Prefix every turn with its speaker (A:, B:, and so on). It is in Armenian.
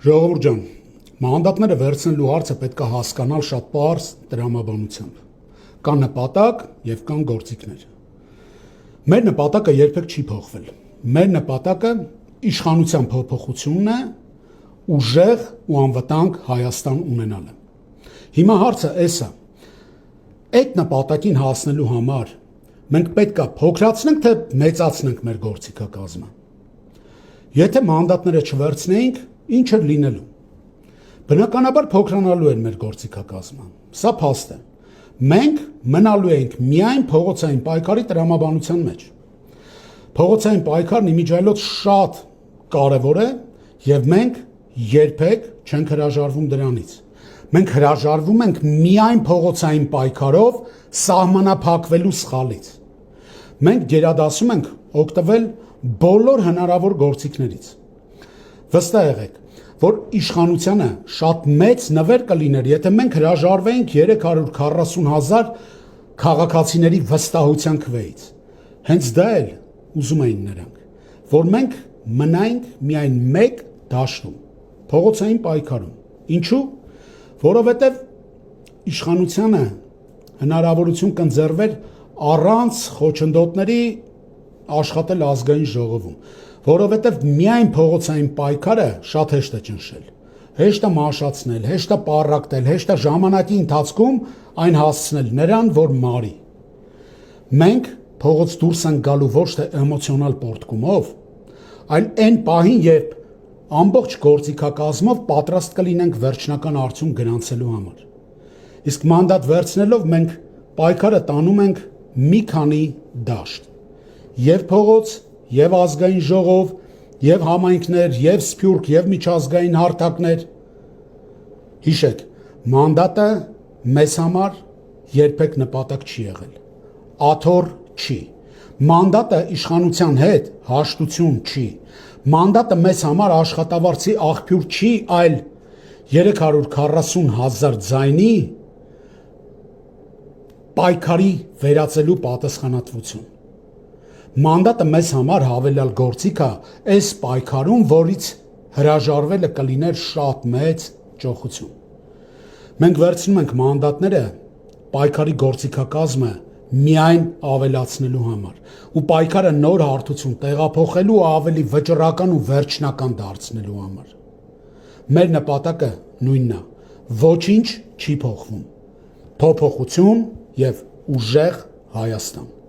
A: Ժողովուրդ ջան, մանդատները վերցնելու հարցը պետք է հասկանալ շատ պարզ տրամաբանությամբ։ Կան նպատակ եւ կան գործիքներ։ Մեր նպատակը երբեք չի փոխվել։ Մեր նպատակը իշխանության փոփոխությունն է, ուժեղ ու անվտանգ Հայաստան ունենալը։ Հիմա հարցը էս է. այդ նպատակին հասնելու համար մենք պետք է փոքրացնենք թե մեծացնենք մեր գործիքակազմը։ Եթե մանդատները չվերցնեինք, ինչ էր լինելու։ Բնականաբար փոքրանալու էր մեր գործիքակազմը։ Սա փաստ է։ Մենք մնալու ենք միայն փողոցային պայքարի տրամաբանության մեջ։ Փողոցային պայքարն իմիջիայլոց շատ կարևոր է եւ մենք երբեք չենք հրաժարվում դրանից։ Մենք հրաժարվում ենք միայն փողոցային պայքարով սահմանափակվելու սխալից։ Մենք գերադասում ենք օգտվել բոլոր հնարավոր գործիքներից։ Վստահ եղեք, որ իշխանությանը շատ մեծ նվեր կլիներ, եթե մենք հրաժարվեինք 340,000 քաղաքացիների վստահության քվեից։ Հենց դա էլ ուզում էին նրանք, որ մենք մնայինք միայն մեկ դաշտում, փողոցային պայքարում։ Ինչու՞։ Որովհետև իշխանությանը հնարավորություն կընձեռվեր առանց խոչընդոտների աշխատել ազգային ժողովում, որովհետև միայն փողոցային պայքարը շատ հեշտ է ճնշել, հեշտ է մաշացնել, հեշտ է պառակտել, հեշտ է ժամանակի ընթացքում այն հասցնել նրան, որ մարի։ Մենք փողոց դուրս ենք գալու ոչ թե էմոցիոնալ պոռթկումով, այլ այն պահին, երբ ամբողջ գործիքակազմով պատրաստ կլինենք վերջնական արդյունք գրանցելու համար։ Իսկ մանդատ վերցնելով մենք պայքարը տանում ենք մի քանի դաշտ։ Եվ փողոց, եւ ազգային ժողով, եւ համայնքներ, եւ սփյուռք, եւ միջազգային հարթակներ։ Հիշեք, մանդատը մեզ համար երբեք նպատակ չի եղել։ Աթոռ չի։ Մանդատը իշխանության հետ հաշտություն չի։ Մանդատը մեզ համար աշխատավարձի աղբյուր չի, այլ 340,000 ձայնի պայքարի վերածելու պատասխանատվություն։ Մանդատը մեզ համար հավելյալ գործիք է այս պայքարում, որից հրաժարվելը կլիներ շատ մեծ ճոխություն։ Մենք վերցնում ենք մանդատները պայքարի գործիքակազմը միայն ավելացնելու համար ու պայքարը նոր հարթություն տեղափոխելու ու ավելի վճռական ու վերջնական դարձնելու համար։ Մեր նպատակը նույնն է, ոչինչ չի փոխվում։ Փոփոխություն եւ ուժեղ Հայաստան։